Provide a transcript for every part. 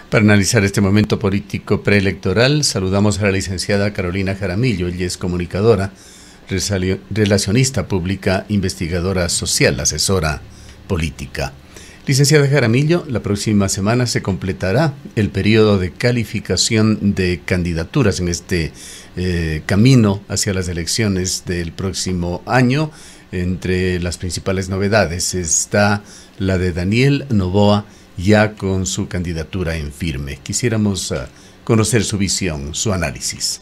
Para analizar este momento político preelectoral, saludamos a la licenciada Carolina Jaramillo. Ella es comunicadora, relacionista pública, investigadora social, asesora política. Licenciada Jaramillo, la próxima semana se completará el periodo de calificación de candidaturas en este camino hacia las elecciones del próximo año. Entre las principales novedades está la de Daniel Noboa, ya con su candidatura en firme. Quisiéramos conocer su visión, su análisis.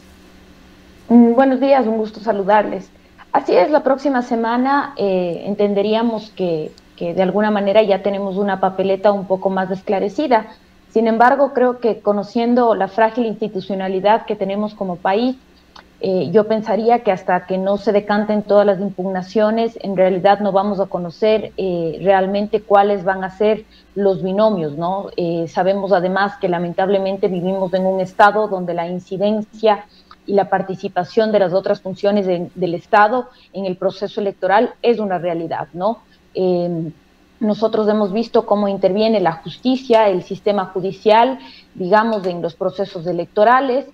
Buenos días, un gusto saludarles. Así es, la próxima semana entenderíamos que de alguna manera ya tenemos una papeleta un poco más esclarecida. Sin embargo, creo que conociendo la frágil institucionalidad que tenemos como país, yo pensaría que hasta que no se decanten todas las impugnaciones, en realidad no vamos a conocer realmente cuáles van a ser los binomios, ¿no? Sabemos además que lamentablemente vivimos en un estado donde la incidencia y la participación de las otras funciones del Estado en el proceso electoral es una realidad, ¿no? Nosotros hemos visto cómo interviene la justicia, el sistema judicial, digamos, en los procesos electorales,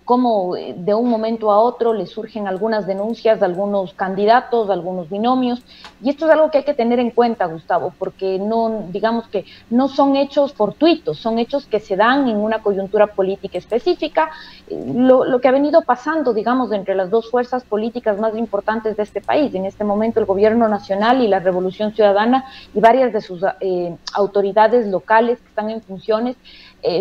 cómo de un momento a otro le surgen algunas denuncias de algunos candidatos, de algunos binomios, y esto es algo que hay que tener en cuenta, Gustavo, porque no, digamos que no son hechos fortuitos, son hechos que se dan en una coyuntura política específica. Lo que ha venido pasando, digamos, entre las dos fuerzas políticas más importantes de este país, en este momento el gobierno nacional y la Revolución Ciudadana y varias de sus autoridades locales que están en funciones,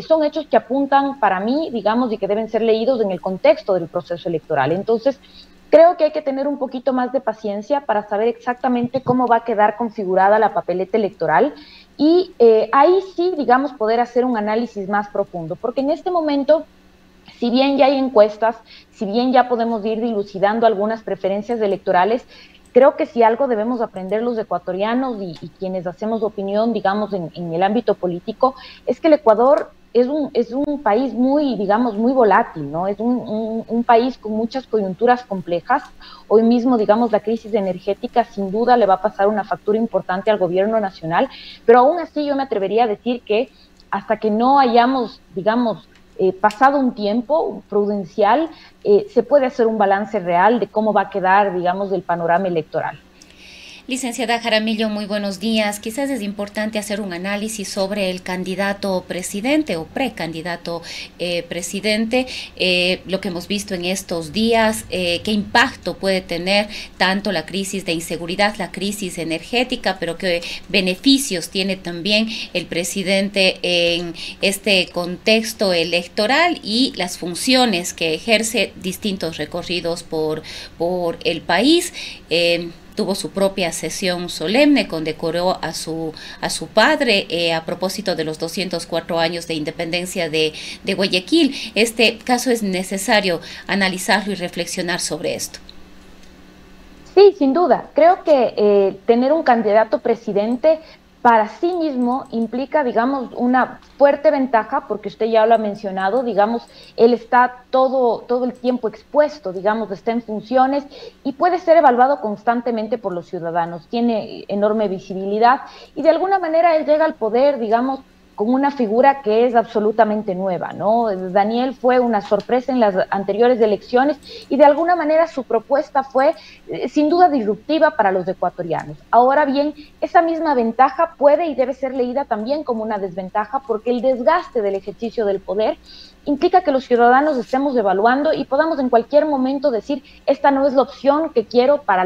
son hechos que apuntan para mí, digamos, y que deben ser leídos en el contexto del proceso electoral. Entonces, creo que hay que tener un poquito más de paciencia para saber exactamente cómo va a quedar configurada la papeleta electoral y ahí sí, digamos, poder hacer un análisis más profundo, porque en este momento, si bien ya hay encuestas, si bien ya podemos ir dilucidando algunas preferencias electorales, creo que si algo debemos aprender los ecuatorianos y quienes hacemos opinión, digamos, en el ámbito político, es que el Ecuador es un país muy, digamos, muy volátil, ¿no? Es un país con muchas coyunturas complejas. Hoy mismo, digamos, la crisis energética sin duda le va a pasar una factura importante al gobierno nacional, pero aún así yo me atrevería a decir que hasta que no hayamos, digamos, pasado un tiempo prudencial, se puede hacer un balance real de cómo va a quedar, digamos, el panorama electoral. Licenciada Jaramillo, muy buenos días. Quizás es importante hacer un análisis sobre el candidato presidente o precandidato presidente, lo que hemos visto en estos días, qué impacto puede tener tanto la crisis de inseguridad, la crisis energética, pero qué beneficios tiene también el presidente en este contexto electoral y las funciones que ejerce, distintos recorridos por el país. Tuvo su propia sesión solemne, condecoró a su padre a propósito de los 204 años de independencia de Guayaquil. Este caso es necesario analizarlo y reflexionar sobre esto. Sí, sin duda. Creo que tener un candidato presidente para sí mismo implica, digamos, una fuerte ventaja, porque usted ya lo ha mencionado, digamos, él está todo el tiempo expuesto, digamos, está en funciones y puede ser evaluado constantemente por los ciudadanos, tiene enorme visibilidad y de alguna manera él llega al poder, digamos, con una figura que es absolutamente nueva, ¿no? Daniel fue una sorpresa en las anteriores elecciones y de alguna manera su propuesta fue sin duda disruptiva para los ecuatorianos. Ahora bien, esa misma ventaja puede y debe ser leída también como una desventaja porque el desgaste del ejercicio del poder implica que los ciudadanos estemos evaluando y podamos en cualquier momento decir esta no es la opción que quiero para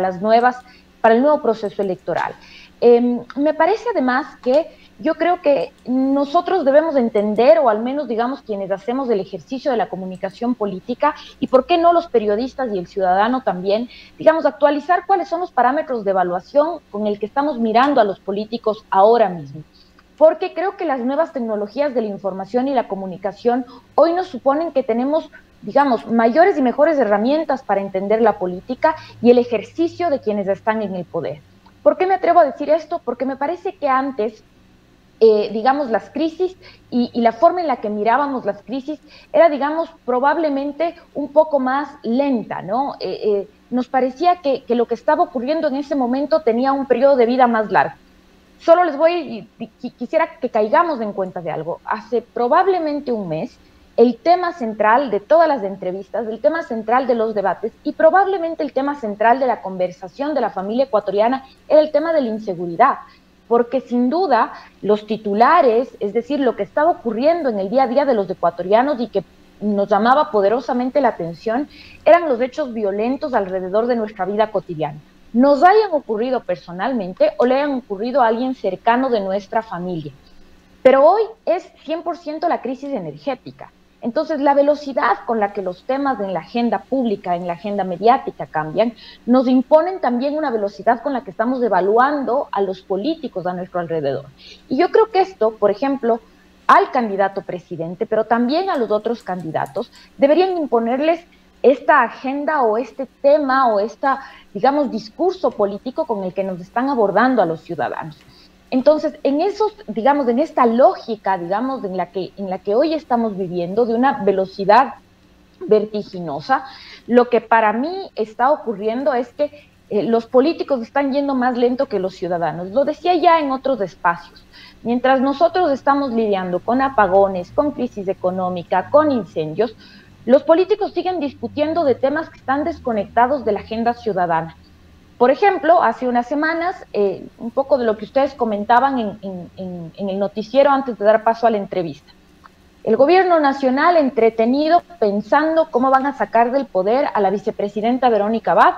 para el nuevo proceso electoral. Me parece además que yo creo que nosotros debemos entender, o al menos digamos quienes hacemos el ejercicio de la comunicación política, y por qué no los periodistas y el ciudadano también, digamos, actualizar cuáles son los parámetros de evaluación con el que estamos mirando a los políticos ahora mismo. Porque creo que las nuevas tecnologías de la información y la comunicación hoy nos suponen que tenemos, digamos, mayores y mejores herramientas para entender la política y el ejercicio de quienes están en el poder. ¿Por qué me atrevo a decir esto? Porque me parece que antes digamos, las crisis y la forma en la que mirábamos las crisis era, digamos, probablemente un poco más lenta, ¿no? Nos parecía que lo que estaba ocurriendo en ese momento tenía un periodo de vida más largo. Solo quisiera que caigamos en cuenta de algo. Hace probablemente un mes, el tema central de todas las entrevistas, el tema central de los debates y probablemente el tema central de la conversación de la familia ecuatoriana era el tema de la inseguridad, porque sin duda los titulares, es decir, lo que estaba ocurriendo en el día a día de los ecuatorianos y que nos llamaba poderosamente la atención, eran los hechos violentos alrededor de nuestra vida cotidiana. Nos hayan ocurrido personalmente o le hayan ocurrido a alguien cercano de nuestra familia. Pero hoy es 100% la crisis energética. Entonces, la velocidad con la que los temas en la agenda pública, en la agenda mediática cambian, nos imponen también una velocidad con la que estamos evaluando a los políticos a nuestro alrededor. Y yo creo que esto, por ejemplo, al candidato presidente, pero también a los otros candidatos, deberían imponerles esta agenda o este tema o digamos, discurso político con el que nos están abordando a los ciudadanos. Entonces, en esta lógica, digamos, en la que hoy estamos viviendo, de una velocidad vertiginosa, lo que para mí está ocurriendo es que los políticos están yendo más lento que los ciudadanos. Lo decía ya en otros espacios. Mientras nosotros estamos lidiando con apagones, con crisis económica, con incendios, los políticos siguen discutiendo de temas que están desconectados de la agenda ciudadana. Por ejemplo, hace unas semanas, un poco de lo que ustedes comentaban en el noticiero antes de dar paso a la entrevista. El gobierno nacional entretenido pensando cómo van a sacar del poder a la vicepresidenta Verónica Abad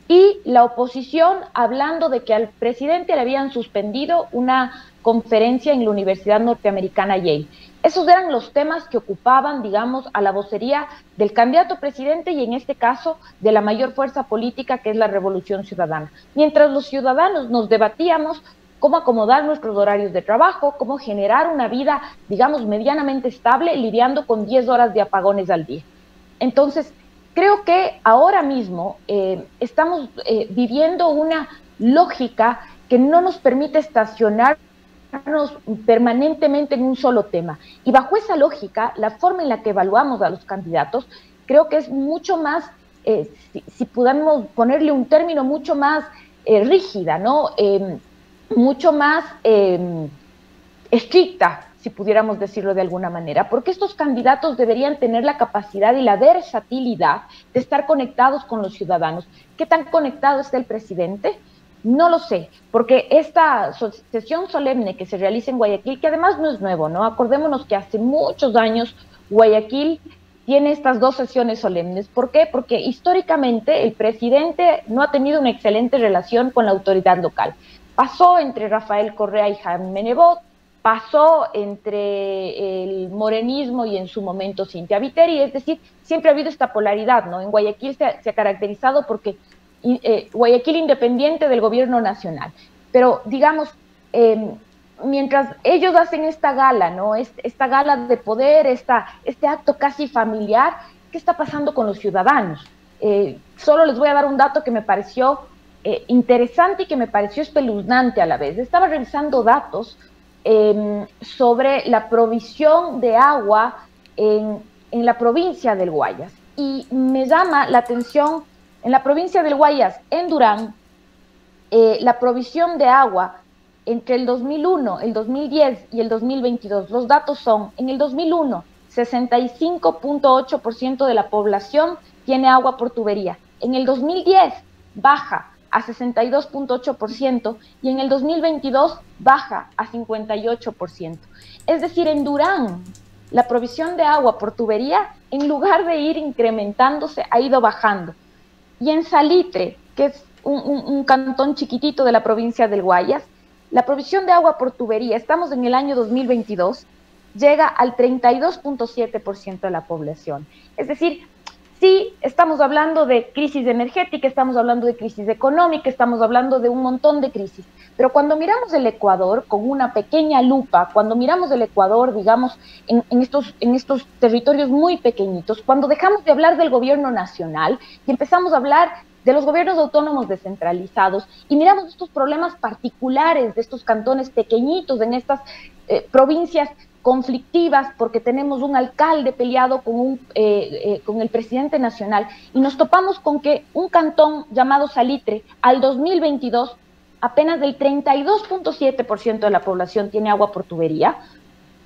y la oposición hablando de que al presidente le habían suspendido una conferencia en la Universidad Norteamericana Yale. Esos eran los temas que ocupaban, digamos, a la vocería del candidato presidente y en este caso de la mayor fuerza política que es la Revolución Ciudadana. Mientras los ciudadanos nos debatíamos cómo acomodar nuestros horarios de trabajo, cómo generar una vida, digamos, medianamente estable, lidiando con 10 horas de apagones al día. Entonces, creo que ahora mismo estamos viviendo una lógica que no nos permite estacionar permanentemente en un solo tema. Y bajo esa lógica, la forma en la que evaluamos a los candidatos, creo que es mucho más, si podemos ponerle un término, mucho más rígida, ¿no? Mucho más estricta, si pudiéramos decirlo de alguna manera, porque estos candidatos deberían tener la capacidad y la versatilidad de estar conectados con los ciudadanos. ¿Qué tan conectado está el presidente? No lo sé, porque esta sesión solemne que se realiza en Guayaquil, que además no es nuevo, ¿no? Acordémonos que hace muchos años Guayaquil tiene estas dos sesiones solemnes. ¿Por qué? Porque históricamente el presidente no ha tenido una excelente relación con la autoridad local. Pasó entre Rafael Correa y Jaime Nebot, pasó entre el morenismo y en su momento Cintia Viteri, es decir, siempre ha habido esta polaridad, ¿no? En Guayaquil se ha caracterizado porque Guayaquil independiente del gobierno nacional. Pero, digamos, mientras ellos hacen esta gala, ¿no? Esta gala de poder, este acto casi familiar, ¿qué está pasando con los ciudadanos? Solo les voy a dar un dato que me pareció interesante y que me pareció espeluznante a la vez. Estaba revisando datos sobre la provisión de agua en la provincia del Guayas. Y me llama la atención, en la provincia del Guayas, en Durán, la provisión de agua entre el 2001, el 2010 y el 2022, los datos son, en el 2001, 65.8% de la población tiene agua por tubería. En el 2010 baja a 62.8% y en el 2022 baja a 58%. Es decir, en Durán, la provisión de agua por tubería, en lugar de ir incrementándose, ha ido bajando. Y en Salitre, que es un cantón chiquitito de la provincia del Guayas, la provisión de agua por tubería, estamos en el año 2022, llega al 32.7% de la población. Es decir, sí, estamos hablando de crisis energética, estamos hablando de crisis económica, estamos hablando de un montón de crisis, pero cuando miramos el Ecuador con una pequeña lupa, cuando miramos el Ecuador, digamos, en estos territorios muy pequeñitos, cuando dejamos de hablar del gobierno nacional y empezamos a hablar de los gobiernos autónomos descentralizados y miramos estos problemas particulares de estos cantones pequeñitos, en estas provincias conflictivas, porque tenemos un alcalde peleado con el presidente nacional, y nos topamos con que un cantón llamado Salitre, al 2022, apenas del 32.7% de la población tiene agua por tubería.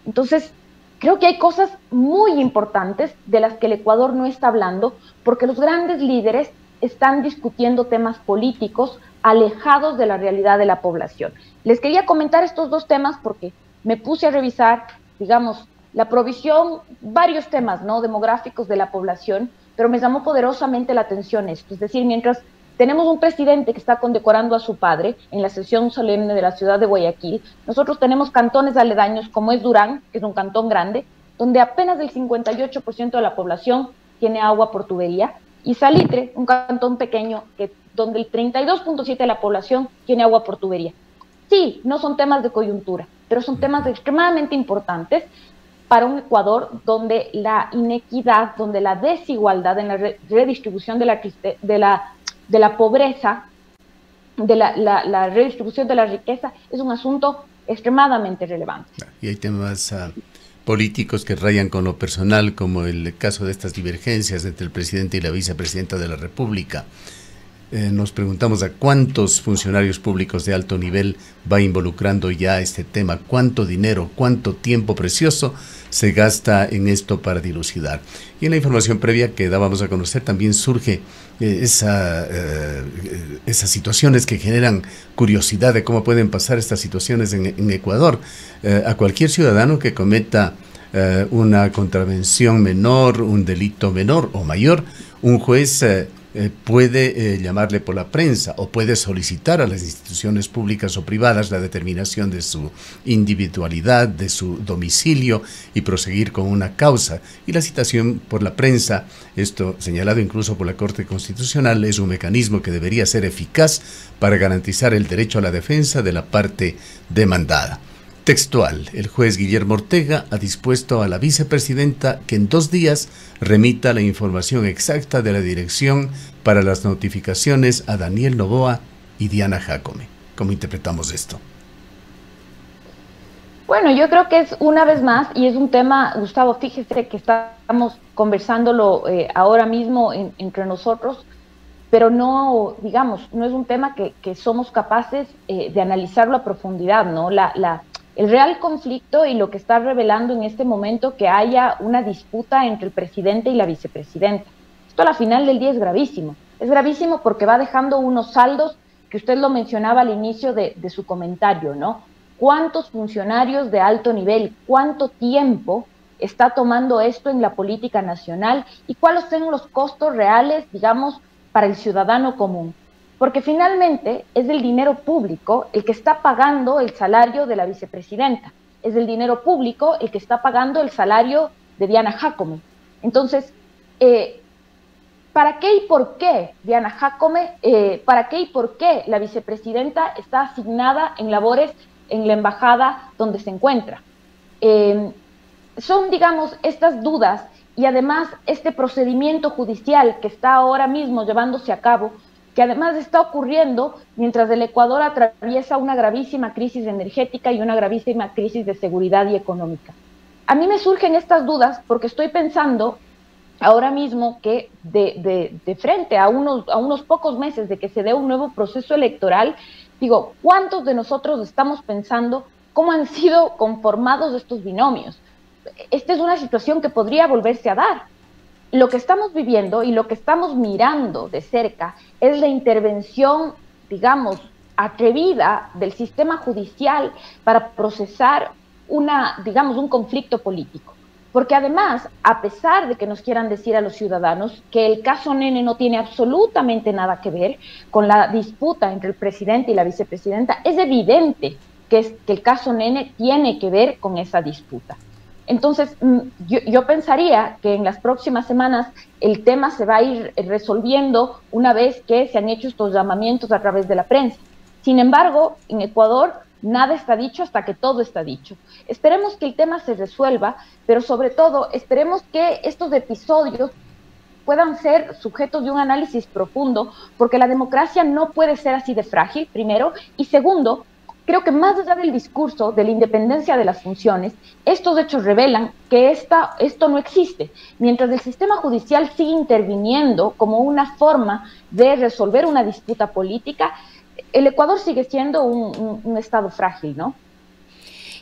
Entonces, creo que hay cosas muy importantes de las que el Ecuador no está hablando, porque los grandes líderes están discutiendo temas políticos alejados de la realidad de la población. Les quería comentar estos dos temas porque me puse a revisar, digamos, la provisión, varios temas, ¿no?, demográficos de la población, pero me llamó poderosamente la atención esto. Es decir, mientras tenemos un presidente que está condecorando a su padre en la sesión solemne de la ciudad de Guayaquil, nosotros tenemos cantones aledaños como es Durán, que es un cantón grande, donde apenas el 58% de la población tiene agua por tubería, y Salitre, un cantón pequeño, donde el 32.7% de la población tiene agua por tubería. Sí, no son temas de coyuntura, pero son temas extremadamente importantes para un Ecuador donde la inequidad, donde la desigualdad en la redistribución de la pobreza, de la redistribución de la riqueza, es un asunto extremadamente relevante. Y hay temas políticos que rayan con lo personal, como el caso de estas divergencias entre el presidente y la vicepresidenta de la República. Nos preguntamos a cuántos funcionarios públicos de alto nivel va involucrando ya este tema, cuánto dinero, cuánto tiempo precioso se gasta en esto para dilucidar. Y en la información previa que dábamos a conocer también surge esas situaciones que generan curiosidad de cómo pueden pasar estas situaciones en Ecuador. A cualquier ciudadano que cometa una contravención menor, un delito menor o mayor, un juez puede llamarle por la prensa o puede solicitar a las instituciones públicas o privadas la determinación de su individualidad, de su domicilio y proseguir con una causa. Y la citación por la prensa, esto señalado incluso por la Corte Constitucional, es un mecanismo que debería ser eficaz para garantizar el derecho a la defensa de la parte demandada. Textual, el juez Guillermo Ortega ha dispuesto a la vicepresidenta que en 2 días remita la información exacta de la dirección para las notificaciones a Daniel Noboa y Diana Jácome. ¿Cómo interpretamos esto? Bueno, yo creo que es una vez más, y es un tema, Gustavo, fíjese que estamos conversándolo ahora mismo entre nosotros, pero no, digamos, no es un tema que somos capaces de analizarlo a profundidad, ¿no? El real conflicto y lo que está revelando en este momento que haya una disputa entre el presidente y la vicepresidenta. Esto a la final del día es gravísimo. Es gravísimo porque va dejando unos saldos que usted lo mencionaba al inicio de su comentario, ¿no? ¿Cuántos funcionarios de alto nivel, cuánto tiempo está tomando esto en la política nacional y cuáles son los costos reales, digamos, para el ciudadano común? Porque finalmente es el dinero público el que está pagando el salario de la vicepresidenta, es el dinero público el que está pagando el salario de Diana Jácome. Entonces, ¿para qué y por qué Diana Jácome, para qué y por qué la vicepresidenta está asignada en labores en la embajada donde se encuentra? Son, digamos, estas dudas y además este procedimiento judicial que está ahora mismo llevándose a cabo, que además está ocurriendo mientras el Ecuador atraviesa una gravísima crisis energética y una gravísima crisis de seguridad y económica. A mí me surgen estas dudas porque estoy pensando ahora mismo que de frente a unos pocos meses de que se dé un nuevo proceso electoral, digo, ¿cuántos de nosotros estamos pensando cómo han sido conformados estos binomios? Esta es una situación que podría volverse a dar. Lo que estamos viviendo y lo que estamos mirando de cerca es la intervención, digamos, atrevida del sistema judicial para procesar un conflicto político. Porque además, a pesar de que nos quieran decir a los ciudadanos que el caso Nene no tiene absolutamente nada que ver con la disputa entre el presidente y la vicepresidenta, es evidente que el caso Nene tiene que ver con esa disputa. Entonces, yo pensaría que en las próximas semanas el tema se va a ir resolviendo una vez que se han hecho estos llamamientos a través de la prensa. Sin embargo, en Ecuador nada está dicho hasta que todo está dicho. Esperemos que el tema se resuelva, pero sobre todo esperemos que estos episodios puedan ser sujetos de un análisis profundo, porque la democracia no puede ser así de frágil, primero, y segundo, creo que más allá del discurso de la independencia de las funciones, estos hechos revelan que esto no existe. Mientras el sistema judicial sigue interviniendo como una forma de resolver una disputa política, el Ecuador sigue siendo un estado frágil, ¿no?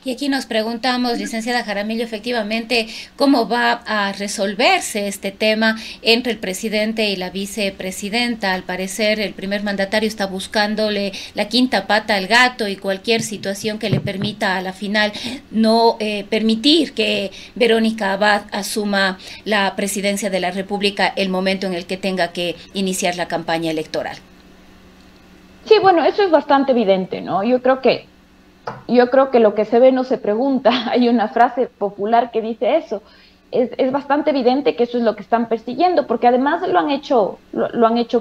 Y aquí nos preguntamos, licenciada Jaramillo, efectivamente, ¿cómo va a resolverse este tema entre el presidente y la vicepresidenta? Al parecer, el primer mandatario está buscándole la quinta pata al gato y cualquier situación que le permita a la final no permitir que Verónica Abad asuma la presidencia de la República el momento en el que tenga que iniciar la campaña electoral. Sí, bueno, eso es bastante evidente, ¿no? Yo creo que lo que se ve no se pregunta. Hay una frase popular que dice eso. Es bastante evidente que eso es lo que están persiguiendo, porque además lo han hecho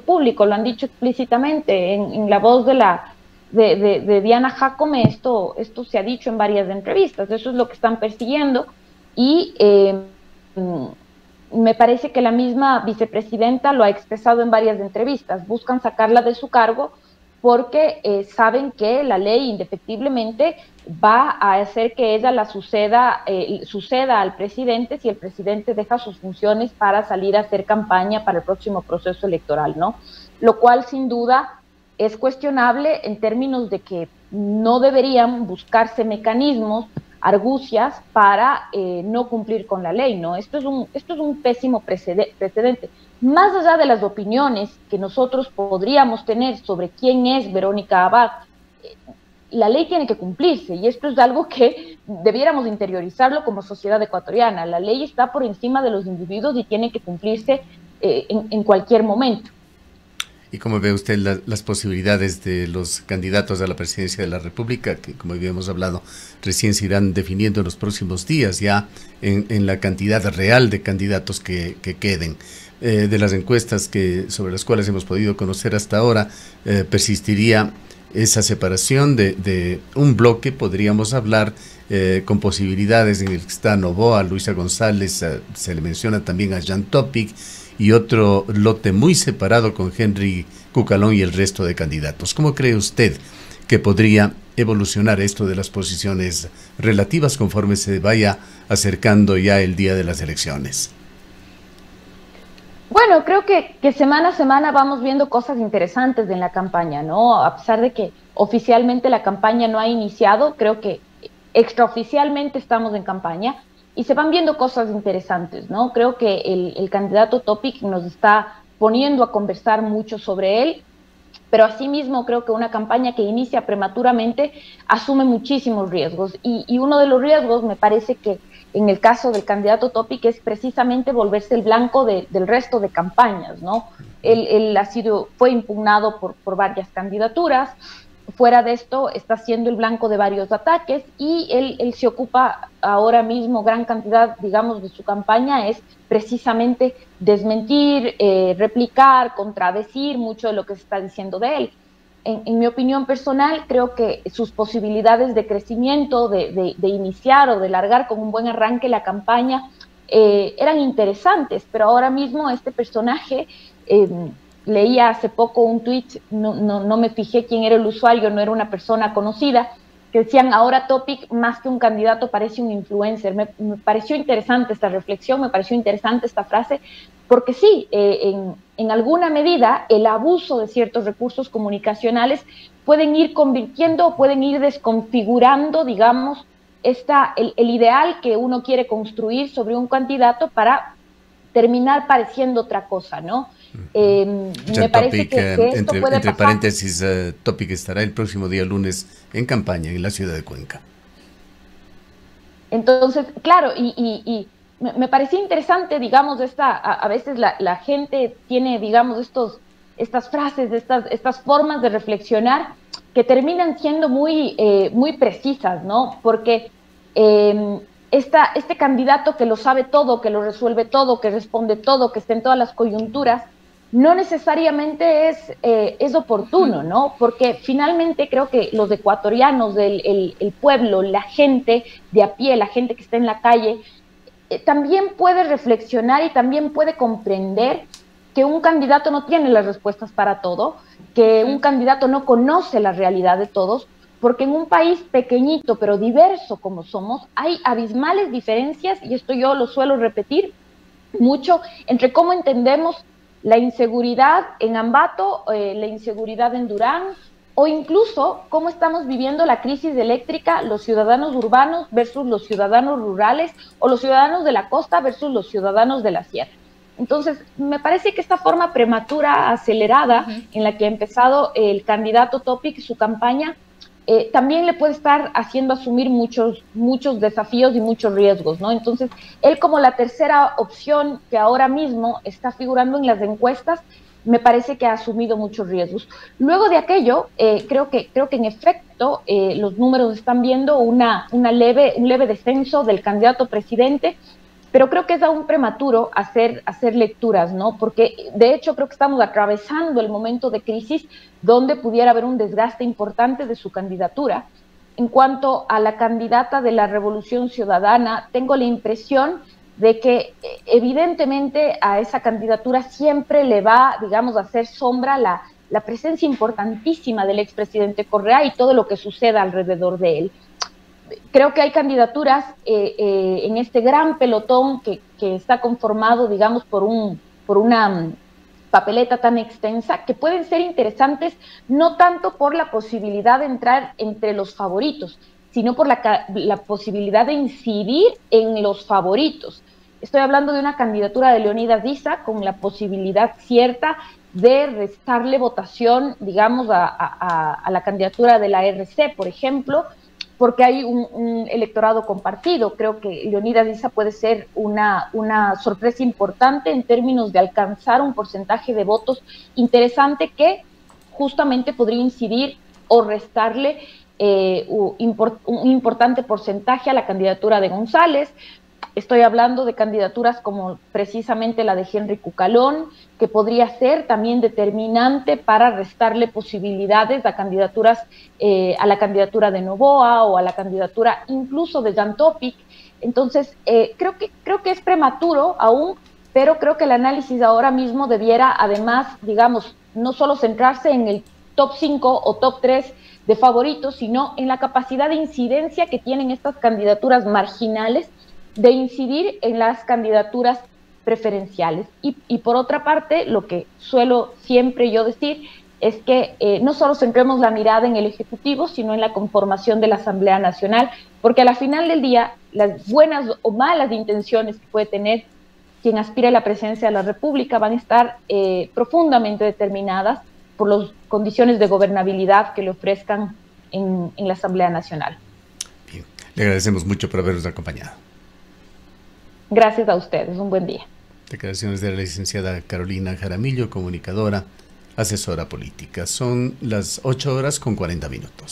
público, lo han dicho explícitamente en la voz de Diana Jacome. Esto se ha dicho en varias entrevistas. Eso es lo que están persiguiendo y me parece que la misma vicepresidenta lo ha expresado en varias entrevistas. Buscan sacarla de su cargo porque saben que la ley indefectiblemente va a hacer que ella suceda al presidente si el presidente deja sus funciones para salir a hacer campaña para el próximo proceso electoral, ¿no? Lo cual sin duda es cuestionable en términos de que no deberían buscarse mecanismos, argucias para no cumplir con la ley, ¿no? Esto es un pésimo precedente. Más allá de las opiniones que nosotros podríamos tener sobre quién es Verónica Abad, la ley tiene que cumplirse y esto es algo que debiéramos interiorizarlo como sociedad ecuatoriana. La ley está por encima de los individuos y tiene que cumplirse en cualquier momento. ¿Y cómo ve usted las posibilidades de los candidatos a la presidencia de la República, que como habíamos hablado, recién se irán definiendo en los próximos días, ya en la cantidad real de candidatos que queden? De las encuestas sobre las cuales hemos podido conocer hasta ahora, persistiría esa separación de un bloque, podríamos hablar, con posibilidades en el que está Noboa, Luisa González, se le menciona también a Jan Topic, y otro lote muy separado con Henry Cucalón y el resto de candidatos. ¿Cómo cree usted que podría evolucionar esto de las posiciones relativas conforme se vaya acercando ya el día de las elecciones? Bueno, creo que semana a semana vamos viendo cosas interesantes en la campaña, ¿no? A pesar de que oficialmente la campaña no ha iniciado, creo que extraoficialmente estamos en campaña y se van viendo cosas interesantes, ¿no? Creo que el candidato Topic nos está poniendo a conversar mucho sobre él, pero asimismo creo que una campaña que inicia prematuramente asume muchísimos riesgos y uno de los riesgos me parece que en el caso del candidato Topic es precisamente volverse el blanco del resto de campañas, ¿no? Él fue impugnado por varias candidaturas. Fuera de esto, está siendo el blanco de varios ataques y él se ocupa ahora mismo, gran cantidad, digamos, de su campaña es precisamente desmentir, replicar, contradecir mucho de lo que se está diciendo de él. En mi opinión personal, creo que sus posibilidades de crecimiento, de iniciar o de largar con un buen arranque la campaña eran interesantes, pero ahora mismo este personaje... leía hace poco un tweet, no me fijé quién era el usuario, no era una persona conocida, que decían ahora Topic más que un candidato parece un influencer. Me pareció interesante esta reflexión, me pareció interesante esta frase, porque sí, en alguna medida el abuso de ciertos recursos comunicacionales pueden ir convirtiendo, pueden ir desconfigurando, digamos, el ideal que uno quiere construir sobre un candidato para terminar pareciendo otra cosa, ¿no? Me parece que esto puede entre pasar. paréntesis, Topic estará el próximo día lunes en campaña en la ciudad de Cuenca. Entonces, claro, y me parecía interesante, digamos, a veces la gente tiene, digamos, estas frases, estas formas de reflexionar que terminan siendo muy precisas, ¿no? Porque este candidato que lo sabe todo, que lo resuelve todo, que responde todo, que está en todas las coyunturas, no necesariamente es oportuno, ¿no? Porque finalmente creo que los ecuatorianos, el pueblo, la gente de a pie, la gente que está en la calle, también puede reflexionar y también puede comprender que un candidato no tiene las respuestas para todo, que un candidato no conoce la realidad de todos, porque en un país pequeñito pero diverso como somos, hay abismales diferencias, y esto yo lo suelo repetir mucho, entre cómo entendemos la inseguridad en Ambato, la inseguridad en Durán, o incluso cómo estamos viviendo la crisis eléctrica los ciudadanos urbanos versus los ciudadanos rurales, o los ciudadanos de la costa versus los ciudadanos de la sierra. Entonces, me parece que esta forma prematura, acelerada, en la que ha empezado el candidato Topic su campaña, también le puede estar haciendo asumir muchos desafíos y muchos riesgos, ¿no? Entonces, él como la tercera opción que ahora mismo está figurando en las encuestas, me parece que ha asumido muchos riesgos. Luego de aquello, creo que en efecto los números están viendo un leve descenso del candidato presidente, pero creo que es aún prematuro hacer lecturas, ¿no? Porque de hecho creo que estamos atravesando el momento de crisis donde pudiera haber un desgaste importante de su candidatura. En cuanto a la candidata de la Revolución Ciudadana, tengo la impresión de que evidentemente a esa candidatura siempre le va, digamos, a hacer sombra la presencia importantísima del expresidente Correa y todo lo que suceda alrededor de él. Creo que hay candidaturas en este gran pelotón que está conformado, digamos, por una papeleta tan extensa, que pueden ser interesantes no tanto por la posibilidad de entrar entre los favoritos, sino por la posibilidad de incidir en los favoritos. Estoy hablando de una candidatura de Leonidas Issa con la posibilidad cierta de restarle votación, digamos, a la candidatura de la RC, por ejemplo, porque hay un electorado compartido. Creo que Leonidas Issa puede ser una sorpresa importante en términos de alcanzar un porcentaje de votos interesante que justamente podría incidir o restarle un importante porcentaje a la candidatura de González. Estoy hablando de candidaturas como precisamente la de Henry Cucalón, que podría ser también determinante para restarle posibilidades a la candidatura de Noboa o a la candidatura incluso de Jan Topic. Entonces, creo que es prematuro aún, pero creo que el análisis ahora mismo debiera, además, digamos, no solo centrarse en el top 5 o top 3 de favoritos, sino en la capacidad de incidencia que tienen estas candidaturas marginales de incidir en las candidaturas preferenciales. Y por otra parte, lo que suelo siempre yo decir es que no solo centremos la mirada en el Ejecutivo, sino en la conformación de la Asamblea Nacional, porque a la final del día, las buenas o malas intenciones que puede tener quien aspire a la presidencia de la República van a estar profundamente determinadas por las condiciones de gobernabilidad que le ofrezcan en la Asamblea Nacional. Bien, le agradecemos mucho por habernos acompañado. Gracias a ustedes, un buen día. Declaraciones de la licenciada Carolina Jaramillo, comunicadora, asesora política. Son las 8:40 minutos.